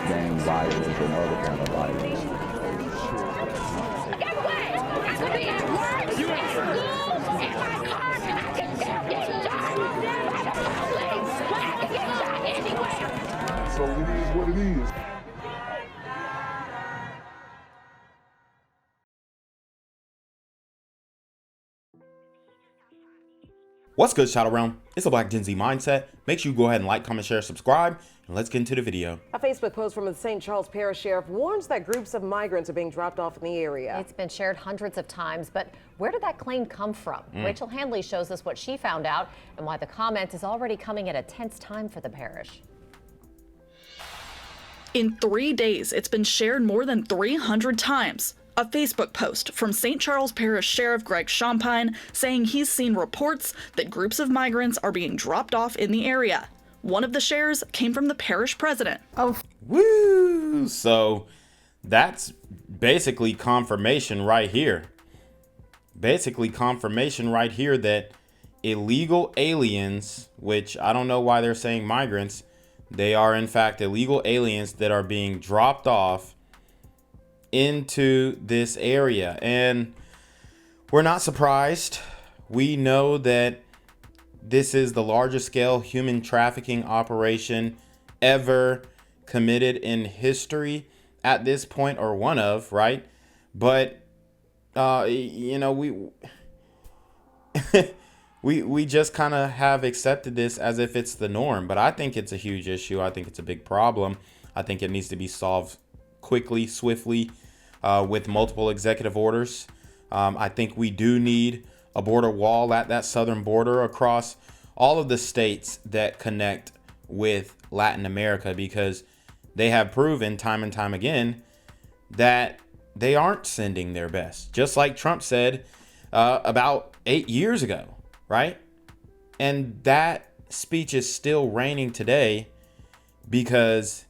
gang violence and other kind of violence. Get away! I could be at work, at school, in my car, I can still get shot by the police, but I can get shot anywhere. So it is what it is. What's good, Shadow Realm? It's a Black Gen Z Mindset. Make sure you go ahead and like, comment, share, subscribe, and let's get into the video. A Facebook post from the St. Charles Parish Sheriff warns that groups of migrants are being dropped off in the area. It's been shared hundreds of times, but where did that claim come from? Rachel Handley shows us what she found out and why the comment is already coming at a tense time for the parish. In 3 days, it's been shared more than 300 times. A Facebook post from St. Charles Parish Sheriff Greg Champagne saying he's seen reports that groups of migrants are being dropped off in the area. One of the shares came from the parish president. Woo! So that's basically confirmation right here. Basically confirmation right here that illegal aliens, which I don't know why they're saying migrants, they are in fact illegal aliens that are being dropped off into this area. And we're not surprised. We know that this is the largest scale human trafficking operation ever committed in history at this point, or one of, right? But you know, we just kind of have accepted this as if it's the norm. But I think it's a huge issue. I think it's a big problem. I think it needs to be solved quickly, swiftly, with multiple executive orders. I think we do need a border wall at that southern border across all of the states that connect with Latin America, because they have proven time and time again that they aren't sending their best, just like Trump said about 8 years ago, right? And that speech is still reigning today because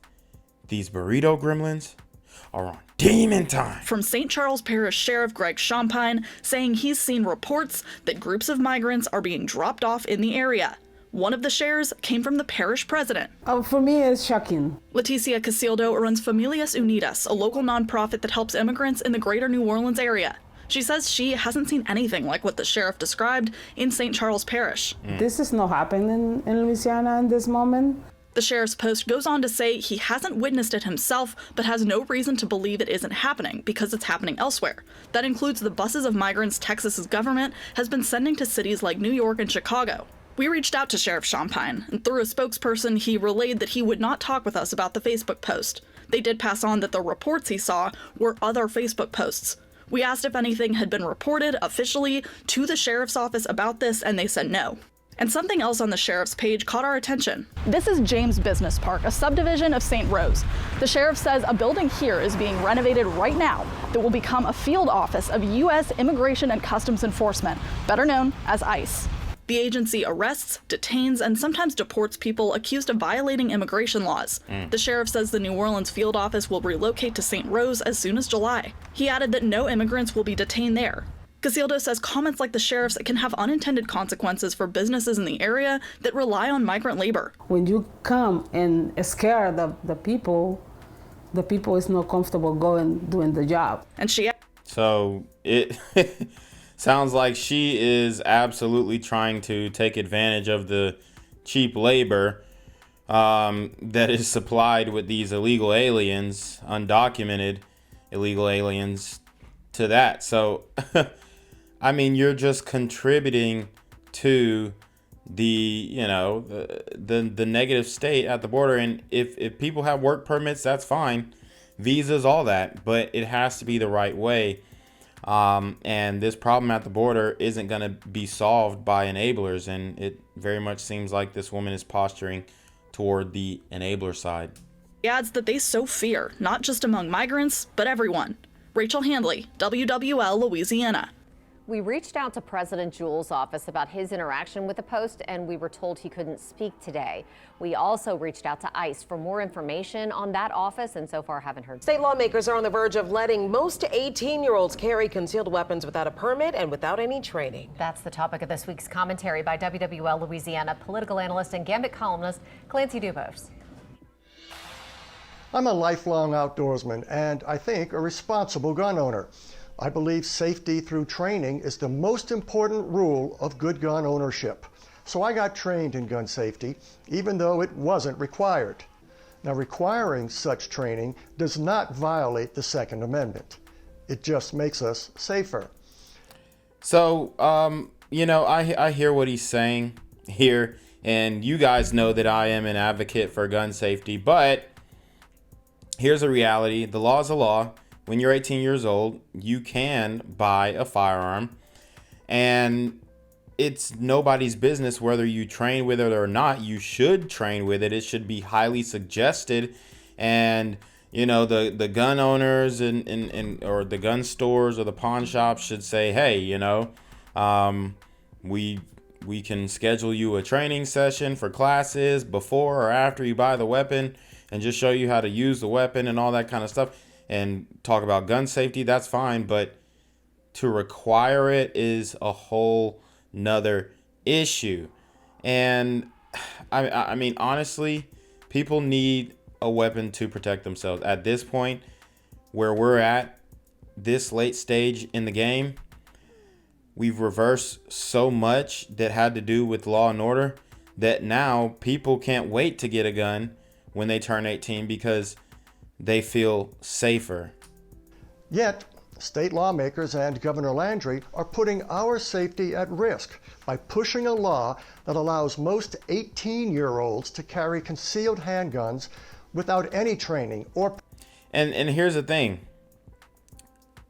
these burrito gremlins are on demon time. From St. Charles Parish Sheriff Greg Champagne saying he's seen reports that groups of migrants are being dropped off in the area. One of the shares came from the parish president. For me, it's shocking. Leticia Casildo runs Familias Unidas, a local nonprofit that helps immigrants in the greater New Orleans area. She says she hasn't seen anything like what the sheriff described in St. Charles Parish. This is not happening in Louisiana in this moment. The sheriff's post goes on to say he hasn't witnessed it himself, but has no reason to believe it isn't happening because it's happening elsewhere. That includes the buses of migrants Texas's government has been sending to cities like New York and Chicago. We reached out to Sheriff Champagne, and through a spokesperson, he relayed that he would not talk with us about the Facebook post. They did pass on that the reports he saw were other Facebook posts. We asked if anything had been reported officially to the sheriff's office about this, and they said no. And something else on the sheriff's page caught our attention. This is James Business Park, a subdivision of St. Rose. The sheriff says a building here is being renovated right now that will become a field office of U.S. Immigration and Customs Enforcement, better known as ICE. The agency arrests, detains, and sometimes deports people accused of violating immigration laws. The sheriff says the New Orleans field office will relocate to St. Rose as soon as July. He added that no immigrants will be detained there. Casildo says comments like the sheriff's can have unintended consequences for businesses in the area that rely on migrant labor. When you come and scare the people is not comfortable doing the job. And she... So it sounds like she is absolutely trying to take advantage of the cheap labor that is supplied with these illegal aliens, undocumented illegal aliens, to that. So I mean, you're just contributing to the, you know, the negative state at the border. And if people have work permits, that's fine. Visas, all that. But it has to be the right way. And this problem at the border isn't going to be solved by enablers. And it very much seems like this woman is posturing toward the enabler side. He adds that they sow fear, not just among migrants, but everyone. Rachel Handley, WWL, Louisiana. We reached out to President Juul's office about his interaction with the post, and we were told he couldn't speak today. We also reached out to ICE for more information on that office, and so far haven't heard. State lawmakers are on the verge of letting most 18-year-olds carry concealed weapons without a permit and without any training. That's the topic of this week's commentary by WWL Louisiana political analyst and Gambit columnist Clancy Dubose. I'm a lifelong outdoorsman and I think a responsible gun owner. I believe safety through training is the most important rule of good gun ownership. So I got trained in gun safety, even though it wasn't required. Now, requiring such training does not violate the Second Amendment. It just makes us safer. So, I hear what he's saying here, and you guys know that I am an advocate for gun safety, but here's a reality. The law is a law. When you're 18 years old, you can buy a firearm, and it's nobody's business whether you train with it or not. You should train with it. It should be highly suggested. And, the gun owners and or the gun stores or the pawn shops should say, hey, we can schedule you a training session for classes before or after you buy the weapon and just show you how to use the weapon and all that kind of stuff and talk about gun safety. That's fine. But to require it is a whole nother issue. And I mean, honestly, people need a weapon to protect themselves. At this point where we're at, this late stage in the game, we've reversed so much that had to do with law and order that now people can't wait to get a gun when they turn 18 because they feel safer. Yet, state lawmakers and Governor Landry are putting our safety at risk by pushing a law that allows most 18-year-olds to carry concealed handguns without any training or... And here's the thing.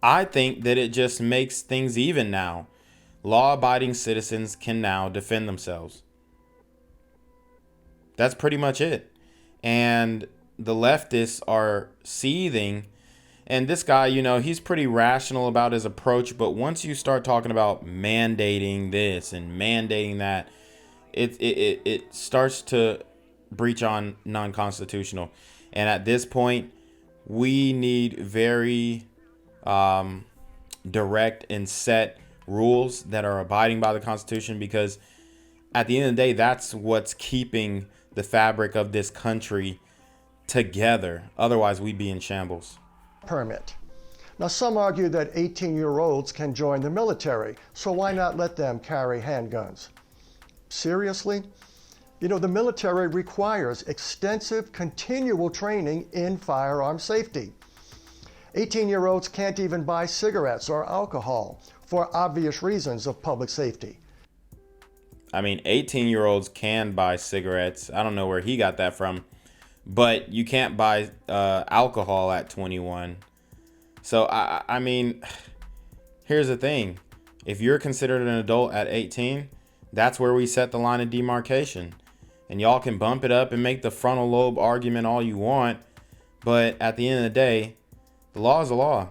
I think that it just makes things even now. Law-abiding citizens can now defend themselves. That's pretty much it. And the leftists are seething. And this guy, he's pretty rational about his approach. But once you start talking about mandating this and mandating that, it starts to breach on non-constitutional. And at this point, we need very direct and set rules that are abiding by the Constitution, because at the end of the day, that's what's keeping the fabric of this country together. Otherwise, we'd be in shambles. Permit. Now, some argue that 18-year-olds can join the military, so why not let them carry handguns? Seriously? The military requires extensive, continual training in firearm safety. 18-year-olds can't even buy cigarettes or alcohol for obvious reasons of public safety. I mean, 18-year-olds can buy cigarettes. I don't know where he got that from. But you can't buy alcohol at 21. So, I mean, here's the thing. If you're considered an adult at 18, that's where we set the line of demarcation. And y'all can bump it up and make the frontal lobe argument all you want. But at the end of the day, the law is the law.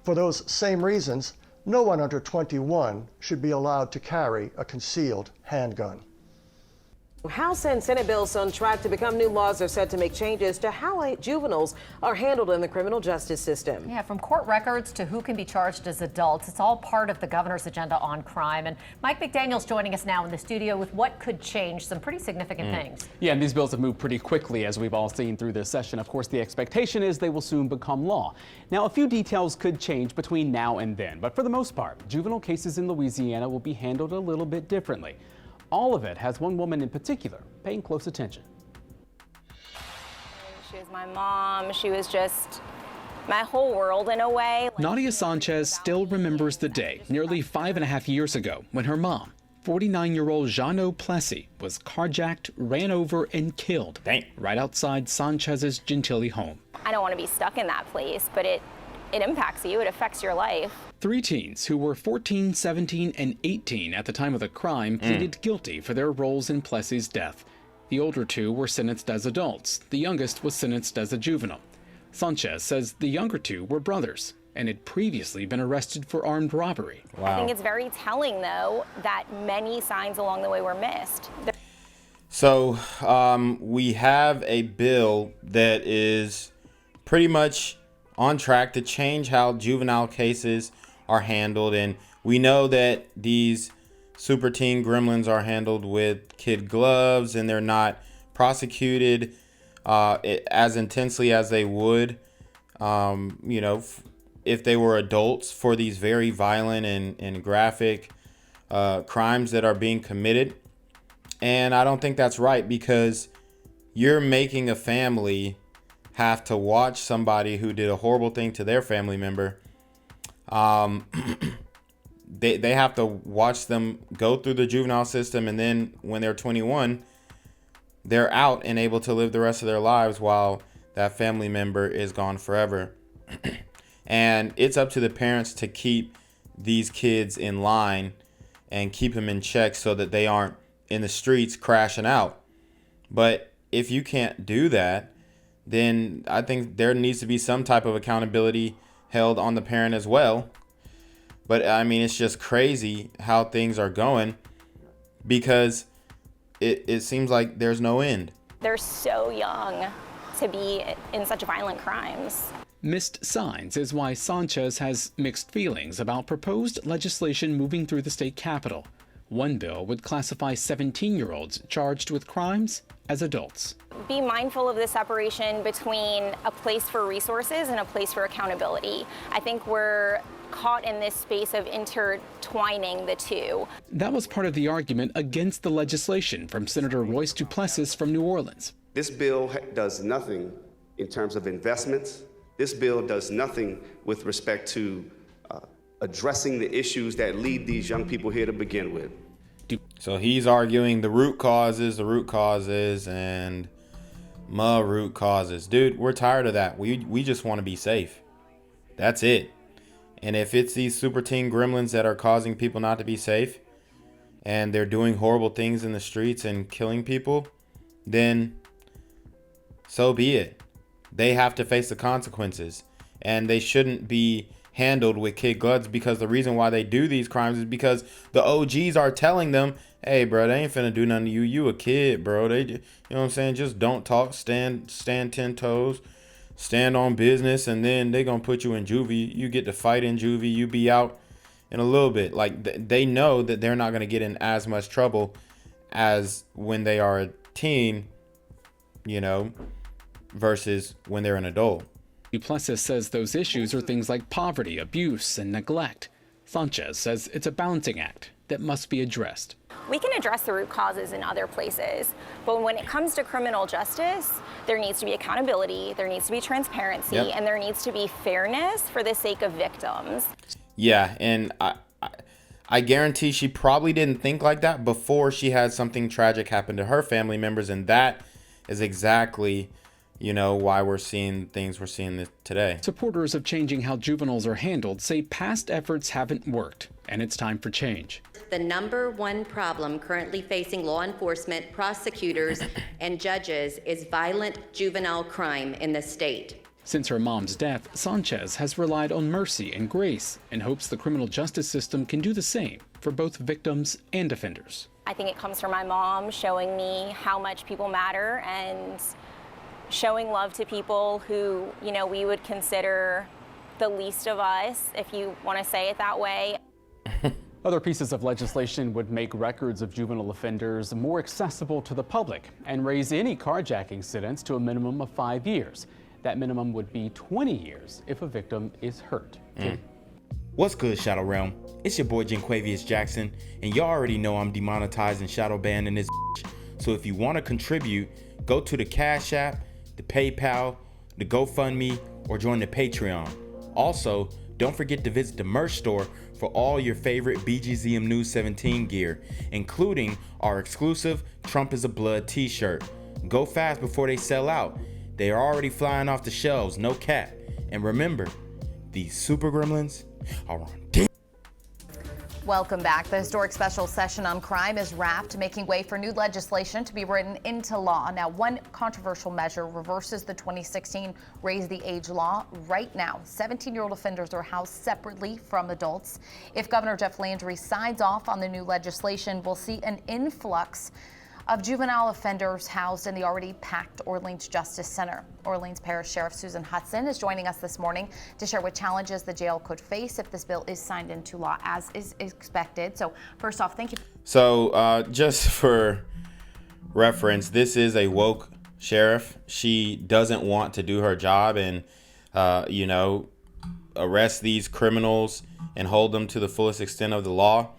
For those same reasons, no one under 21 should be allowed to carry a concealed handgun. House and Senate bills on track to become new laws are set to make changes to how juveniles are handled in the criminal justice system. Yeah, from court records to who can be charged as adults, it's all part of the governor's agenda on crime. And Mike McDaniel's joining us now in the studio with what could change some pretty significant things. Yeah, and these bills have moved pretty quickly, as we've all seen through this session. Of course, the expectation is they will soon become law. Now, a few details could change between now and then, but for the most part, juvenile cases in Louisiana will be handled a little bit differently. All of it has one woman in particular paying close attention. She was my mom. She was just my whole world in a way. Nadia Sanchez still remembers the day nearly 5.5 years ago when her mom, 49-year-old Jeanno Plessy, was carjacked, ran over, and killed right outside Sanchez's Gentilly home. I don't want to be stuck in that place, but it impacts you. It affects your life. 3 teens who were 14, 17, and 18 at the time of the crime pleaded guilty for their roles in Plessy's death. The older 2 were sentenced as adults. The youngest was sentenced as a juvenile. Sanchez says the younger 2 were brothers and had previously been arrested for armed robbery. Wow. I think it's very telling, though, that many signs along the way were missed. So we have a bill that is pretty much on track to change how juvenile cases are handled. And we know that these super teen gremlins are handled with kid gloves and they're not prosecuted as intensely as they would, you know, if they were adults, for these very violent and graphic crimes that are being committed. And I don't think that's right, because you're making a family have to watch somebody who did a horrible thing to their family member. They have to watch them go through the juvenile system, and then when they're 21, they're out and able to live the rest of their lives while that family member is gone forever. And it's up to the parents to keep these kids in line and keep them in check so that they aren't in the streets crashing out. But if you can't do that, then I think there needs to be some type of accountability held on the parent as well. But I mean, it's just crazy how things are going, because it seems like there's no end. They're so young to be in such violent crimes. Missed signs is why Sanchez has mixed feelings about proposed legislation moving through the state capitol. One bill would classify 17-year-olds charged with crimes as adults. Be mindful of the separation between a place for resources and a place for accountability. I think we're caught in this space of intertwining the two. That was part of the argument against the legislation from Senator Royce Duplessis from New Orleans. This bill does nothing in terms of investments. This bill does nothing with respect to addressing the issues that lead these young people here to begin with. So he's arguing the root causes, and my root causes. Dude, we're tired of that. We just want to be safe. That's it. And if it's these super teen gremlins that are causing people not to be safe, and they're doing horrible things in the streets and killing people, then so be it. They have to face the consequences, and they shouldn't be handled with kid gloves, because the reason why they do these crimes is because the OGs are telling them, hey bro, they ain't finna do nothing to you. You a kid, bro. They, you know what I'm saying? Just don't talk, stand 10 toes, stand on business, and then they gonna put you in juvie. You get to fight in juvie. You be out in a little bit. Like, they know that they're not gonna get in as much trouble as when they are a teen, you know, versus when they're an adult. Duplessis says those issues are things like poverty, abuse, and neglect. Sanchez says it's a balancing act that must be addressed. We can address the root causes in other places, but when it comes to criminal justice, there needs to be accountability, there needs to be transparency, and there needs to be fairness for the sake of victims. Yeah, and I guarantee she probably didn't think like that before she had something tragic happen to her family members, and that is exactly, you know, why we're seeing things we're seeing today. Supporters of changing how juveniles are handled say past efforts haven't worked, and it's time for change. The number one problem currently facing law enforcement, prosecutors, and judges is violent juvenile crime in the state. Since her mom's death, Sanchez has relied on mercy and grace and hopes the criminal justice system can do the same for both victims and offenders. I think it comes from my mom showing me how much people matter and showing love to people who, you know, we would consider the least of us, if you want to say it that way. Other pieces of legislation would make records of juvenile offenders more accessible to the public and raise any carjacking sentence to a minimum of 5 years. That minimum would be 20 years if a victim is hurt. What's good, Shadow Realm? It's your boy Jenquavius Jackson, and y'all already know I'm demonetized and shadow banned in this bitch. So if you want to contribute, go to the Cash App, the PayPal, the GoFundMe, or join the Patreon. Also, don't forget to visit the merch store for all your favorite BGZM News 17 gear, including our exclusive Trump is a Blood t-shirt. Go fast before they sell out. They are already flying off the shelves, no cap. And remember, these super gremlins are on deck. Welcome back. The historic special session on crime is wrapped, making way for new legislation to be written into law. Now, one controversial measure reverses the 2016 raise the age law. Right now, 17-year-old offenders are housed separately from adults. If Governor Jeff Landry signs off on the new legislation, we'll see an influx of juvenile offenders housed in the already packed Orleans Justice Center. Orleans Parish Sheriff Susan Hudson is joining us this morning to share what challenges the jail could face if this bill is signed into law, as is expected. So first off, thank you. So just for reference, this is a woke sheriff. She doesn't want to do her job and, arrest these criminals and hold them to the fullest extent of the law.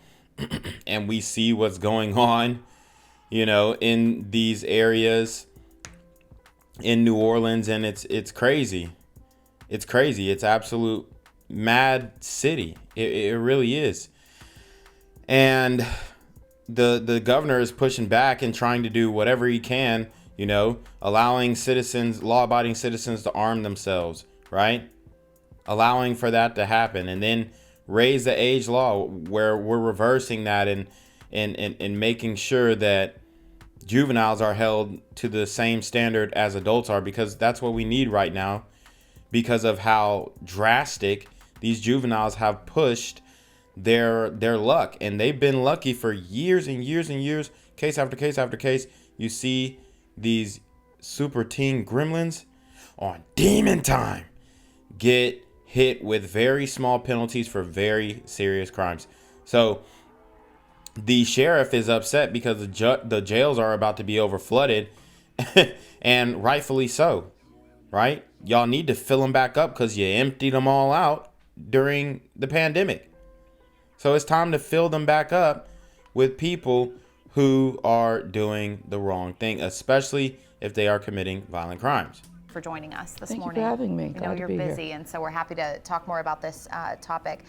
And we see what's going on, in these areas in New Orleans, and it's crazy. It's crazy. It's absolute mad city. It really is. And the governor is pushing back and trying to do whatever he can, allowing citizens, law-abiding citizens, to arm themselves, right? Allowing for that to happen, and then raise the age law where we're reversing that and making sure that juveniles are held to the same standard as adults are, because that's what we need right now, because of how drastic these juveniles have pushed their luck. And they've been lucky for years and years and years, case after case after case. You see these super teen gremlins on demon time get hit with very small penalties for very serious crimes. So the sheriff is upset because the jails are about to be overflooded, and rightfully so, right? Y'all need to fill them back up because you emptied them all out during the pandemic. So it's time to fill them back up with people who are doing the wrong thing, especially if they are committing violent crimes. For joining us this morning. Thank you for having me. I know you're busy, and so we're happy to talk more about this topic.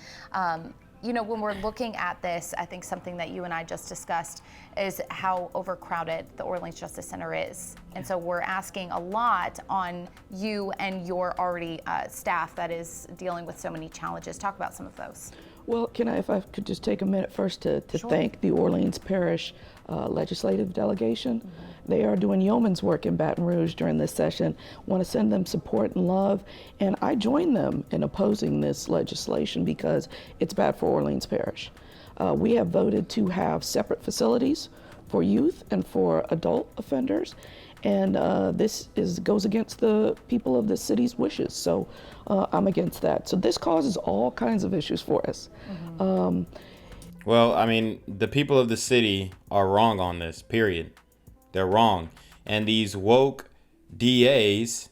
When we're looking at this, I think something that you and I just discussed is how overcrowded the Orleans Justice Center is. And so we're asking a lot on you and your already staff that is dealing with so many challenges. Talk about some of those. Well, if I could just take a minute first to Sure. thank the Orleans Parish legislative delegation. Mm-hmm. They are doing yeoman's work in Baton Rouge during this session. Want to send them support and love. And I join them in opposing this legislation because it's bad for Orleans Parish. We have voted to have separate facilities for youth and for adult offenders. And this goes against the people of the city's wishes. So I'm against that. So this causes all kinds of issues for us. Mm-hmm. Well, I mean, the people of the city are wrong on this, period. They're wrong. And these woke DAs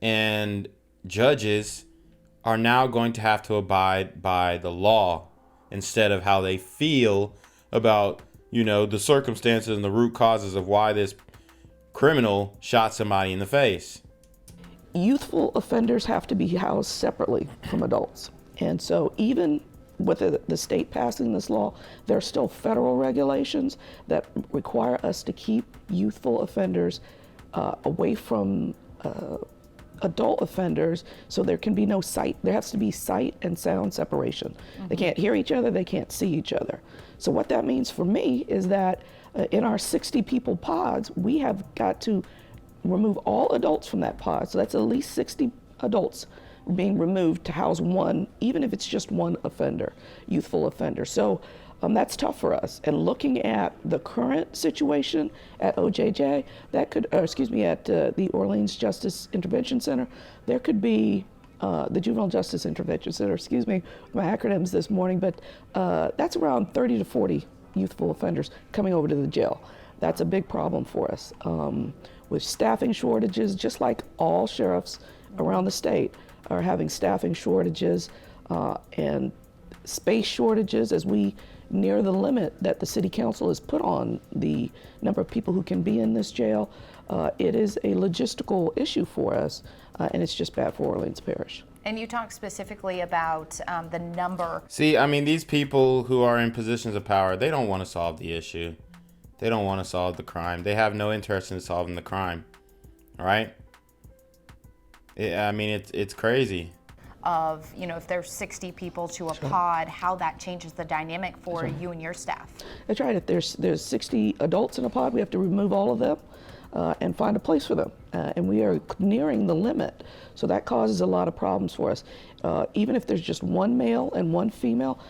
and judges are now going to have to abide by the law instead of how they feel about, the circumstances and the root causes of why this criminal shot somebody in the face. Youthful offenders have to be housed separately from adults. And so even with the state passing this law, there are still federal regulations that require us to keep youthful offenders away from adult offenders, so there can be there has to be sight and sound separation. Mm-hmm. They can't hear each other, they can't see each other. So what that means for me is that in our 60 people pods, we have got to remove all adults from that pod. So that's at least 60 adults being removed to house one, even if it's just one offender, youthful offender. So that's tough for us. And looking at the current situation at OJJ, at the Orleans Justice Intervention Center, there could be the Juvenile Justice Intervention Center, my acronyms this morning, but that's around 30 to 40 youthful offenders coming over to the jail. That's a big problem for us. With staffing shortages, just like all sheriffs around the state are having staffing shortages and space shortages as we near the limit that the city council has put on the number of people who can be in this jail. It is a logistical issue for us, and it's just bad for Orleans Parish. And you talked specifically about the number. See, I mean, these people who are in positions of power, they don't want to solve the issue. They don't want to solve the crime. They have no interest in solving the crime, all right? It's crazy. Of, if there's 60 people to a pod, how that changes the dynamic for you and your staff. That's right. If there's 60 adults in a pod, we have to remove all of them and find a place for them. And we are nearing the limit. So that causes a lot of problems for us. Even if there's just one male and one female,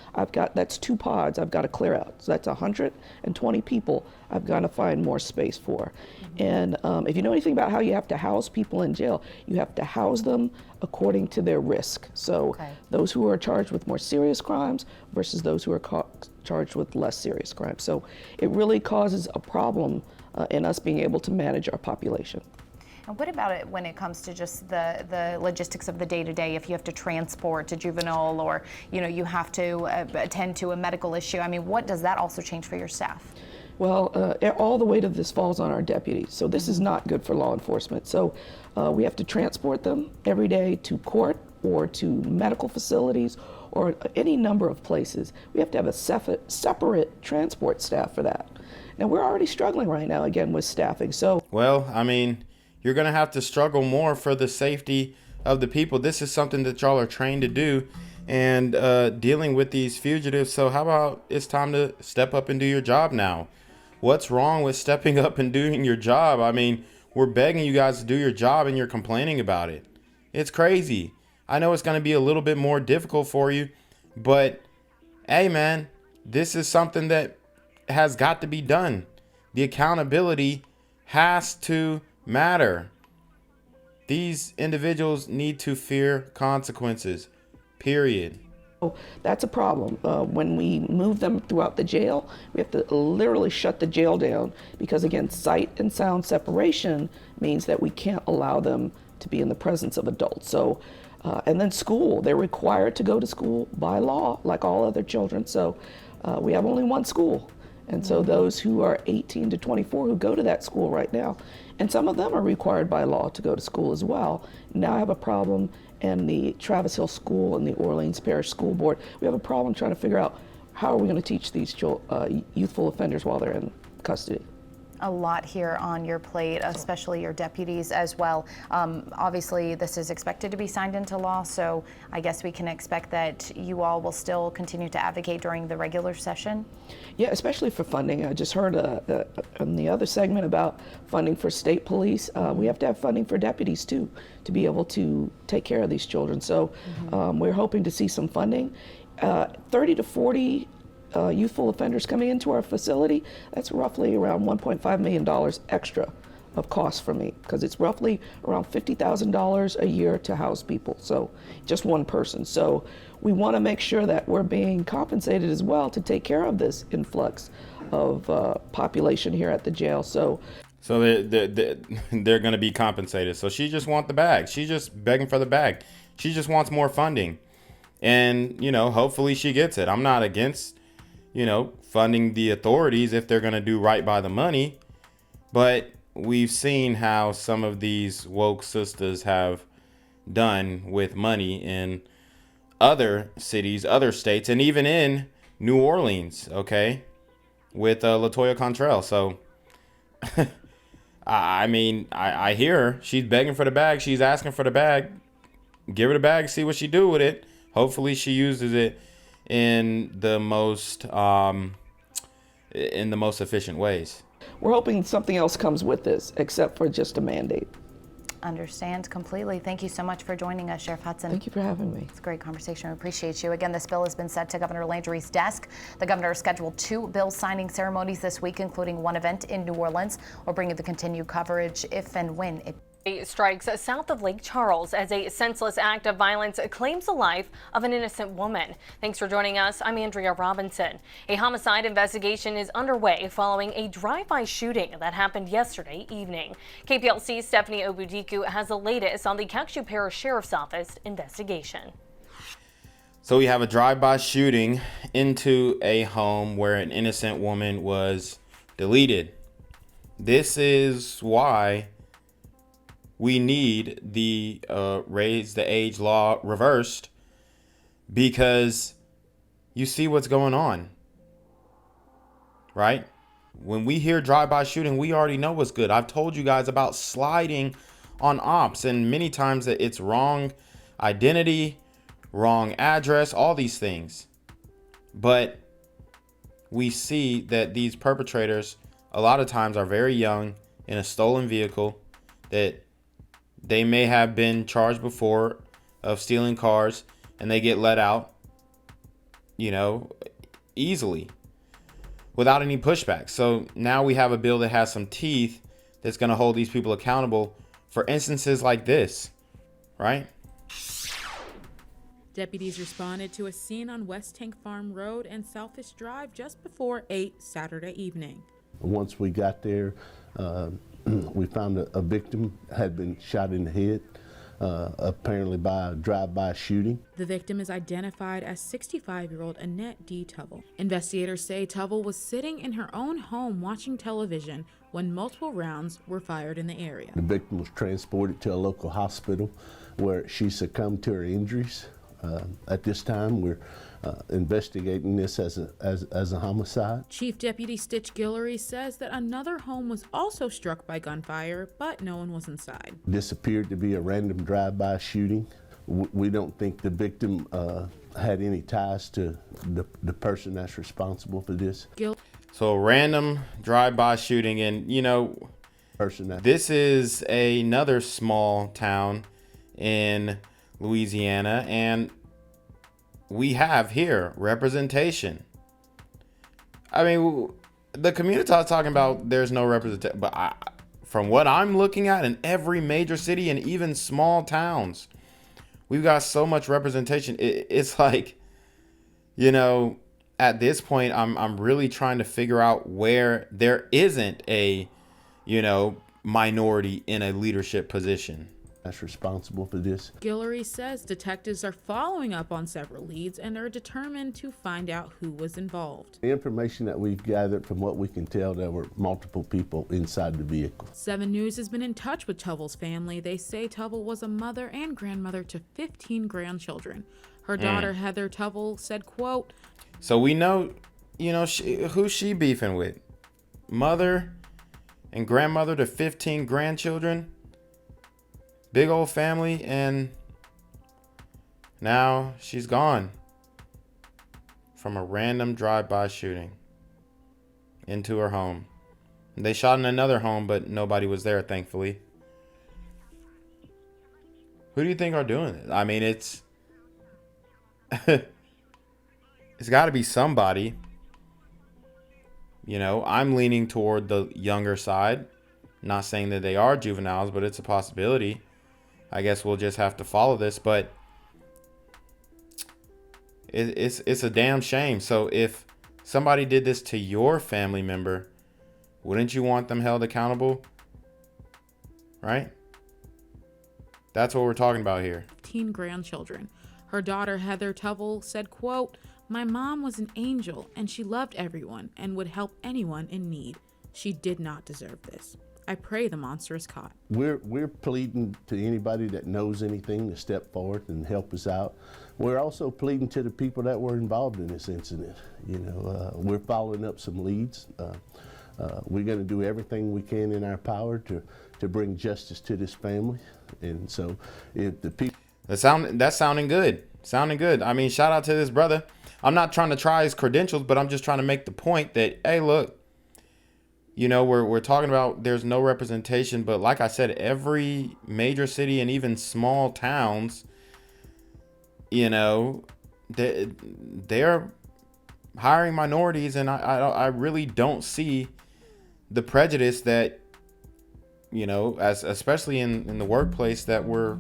that's 2 pods I've got to clear out. So that's 120 people I've got to find more space for. And if you know anything about how you have to house people in jail, you have to house them according to their risk. So those who are charged with more serious crimes versus those who are charged with less serious crimes. So it really causes a problem in us being able to manage our population. And what about it when it comes to just the logistics of the day-to-day? If you have to transport a juvenile, or you have to attend to a medical issue, I mean, what does that also change for your staff? Well, all the weight of this falls on our deputies, so this is not good for law enforcement. So we have to transport them every day to court or to medical facilities or any number of places. We have to have a separate transport staff for that. Now, we're already struggling right now, again, with staffing. So, well, I mean, you're going to have to struggle more for the safety of the people. This is something that y'all are trained to do, and dealing with these fugitives. So how about it's time to step up and do your job now? What's wrong with stepping up and doing your job? I mean, we're begging you guys to do your job and you're complaining about it. It's crazy. I know it's going to be a little bit more difficult for you, but hey, man, this is something that has got to be done. The accountability has to matter. These individuals need to fear consequences, period. That's a problem. When we move them throughout the jail, we have to literally shut the jail down because, again, sight and sound separation means that we can't allow them to be in the presence of adults. So, and then school, they're required to go to school by law, like all other children. So we have only one school. And so those who are 18 to 24 who go to that school right now, and some of them are required by law to go to school as well, now have a problem. And the Travis Hill School and the Orleans Parish School Board, we have a problem trying to figure out how are we going to teach these youthful offenders while they're in custody. A lot here on your plate, especially your deputies as well. Obviously, this is expected to be signed into law, so I guess we can expect that you all will still continue to advocate during the regular session? Yeah, especially for funding. I just heard in the other segment about funding for state police. We have to have funding for deputies too, to be able to take care of these children. So we're hoping to see some funding. 30 to 40 youthful offenders coming into our facility, that's roughly around $1.5 million extra of cost for me, because it's roughly around $50,000 a year to house people, so just one person. So we want to make sure that we're being compensated as well to take care of this influx of population here at the jail. So they're going to be compensated. So she just wants the bag. She's just begging for the bag. She just wants more funding. And, hopefully she gets it. I'm not against funding the authorities if they're going to do right by the money. But we've seen how some of these woke sisters have done with money in other cities, other states, and even in New Orleans, okay, with LaToya Cantrell. So, I mean, I hear her. She's begging for the bag. She's asking for the bag. Give her the bag, see what she do with it. Hopefully she uses it in the most efficient ways. We're hoping something else comes with this, except for just a mandate. Understand completely. Thank you so much for joining us, Sheriff Hudson. Thank you for having me. It's a great conversation. We appreciate you. Again, this bill has been sent to Governor Landry's desk. The governor has scheduled 2 bill signing ceremonies this week, including one event in New Orleans. We'll bring you the continued coverage if and when it strikes south of Lake Charles as a senseless act of violence claims the life of an innocent woman. Thanks for joining us. I'm Andrea Robinson. A homicide investigation is underway following a drive-by shooting that happened yesterday evening. KPLC's Stephanie Obudiku has the latest on the Calcasieu Parish Sheriff's Office investigation. So we have a drive-by shooting into a home where an innocent woman was deleted. This is why we need the raise the age law reversed, because you see what's going on, right? When we hear drive-by shooting, we already know what's good. I've told you guys about sliding on ops, and many times that it's wrong identity, wrong address, all these things. But we see that these perpetrators a lot of times are very young in a stolen vehicle, that they may have been charged before of stealing cars, and they get let out, easily without any pushback. So now we have a bill that has some teeth that's going to hold these people accountable for instances like this, right? Deputies responded to a scene on West Tank Farm Road and Selfish Drive just before 8 Saturday evening. Once we got there, We found a victim had been shot in the head, apparently by a drive-by shooting. The victim is identified as 65-year-old Annette D. Touvell. Investigators say Touvell was sitting in her own home watching television when multiple rounds were fired in the area. The victim was transported to a local hospital where she succumbed to her injuries. At this time, we're investigating this as a homicide. Chief Deputy Stitch Guillory says that another home was also struck by gunfire, but no one was inside. This appeared to be a random drive-by shooting. We don't think the victim had any ties to the person that's responsible for this. So a random drive-by shooting, and you know, this is another small town in Louisiana, and we have here representation. I mean, the community is talking about there's no representation, but from what I'm looking at in every major city and even small towns, we've got so much representation. It's like, you know, at this point, I'm really trying to figure out where there isn't a, you know, minority in a leadership position that's responsible for this. Guillory says detectives are following up on several leads and are determined to find out who was involved. The information that we've gathered, from what we can tell, there were multiple people inside the vehicle. 7 News has been in touch with Touvell's family. They say Touvell was a mother and grandmother to 15 grandchildren. Her daughter, Heather Touvell, said, quote, so we know, you know, who she beefing with. Mother and grandmother to 15 grandchildren. Big old family, and now she's gone from a random drive-by shooting into her home. They shot in another home, but nobody was there, thankfully. Who do you think are doing it? I mean, it's it's got to be somebody. You know, I'm leaning toward the younger side. Not saying that they are juveniles, but it's a possibility. I guess we'll just have to follow this, but it's a damn shame. So if somebody did this to your family member, wouldn't you want them held accountable? Right? That's what we're talking about here. 15 grandchildren. Her daughter, Heather Touvell, said, quote, my mom was an angel and she loved everyone and would help anyone in need. She did not deserve this. I pray the monster is caught. We're pleading to anybody that knows anything to step forward and help us out. We're also pleading to the people that were involved in this incident. You know, we're following up some leads. We're going to do everything we can in our power to bring justice to this family. And so, if the people that's sounding good. Sounding good. I mean, shout out to this brother. I'm not trying to try his credentials, but I'm just trying to make the point that, hey, look. You know, we're talking about there's no representation, but like I said, every major city and even small towns, you know, they're hiring minorities, and I really don't see the prejudice that, you know, especially in the workplace that we're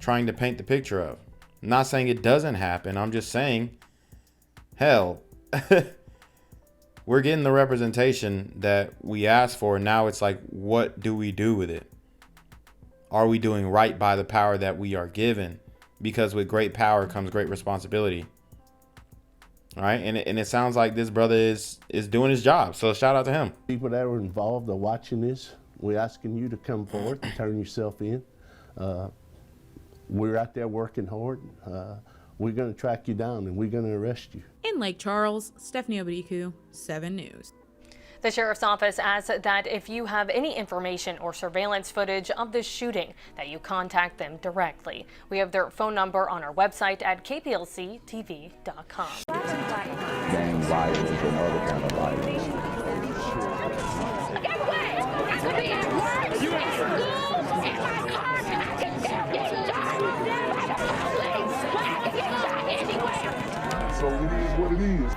trying to paint the picture of. I'm not saying it doesn't happen. I'm just saying, hell. We're getting the representation that we asked for. Now it's like, what do we do with it? Are we doing right by the power that we are given? Because with great power comes great responsibility. All right. And it sounds like this brother is doing his job. So shout out to him. People that were involved are watching this. We're asking you to come forward and turn yourself in. We're out there working hard. We're going to track you down and we're going to arrest you. In Lake Charles, Stephanie Obadiku, 7 News. The sheriff's office asks that if you have any information or surveillance footage of this shooting, that you contact them directly. We have their phone number on our website at kplctv.com. Gang violence and other kind of violence. Get away! I could be at work, at school, in my car, and I can still get shot by the police. I can get shot anywhere. So it is what it is.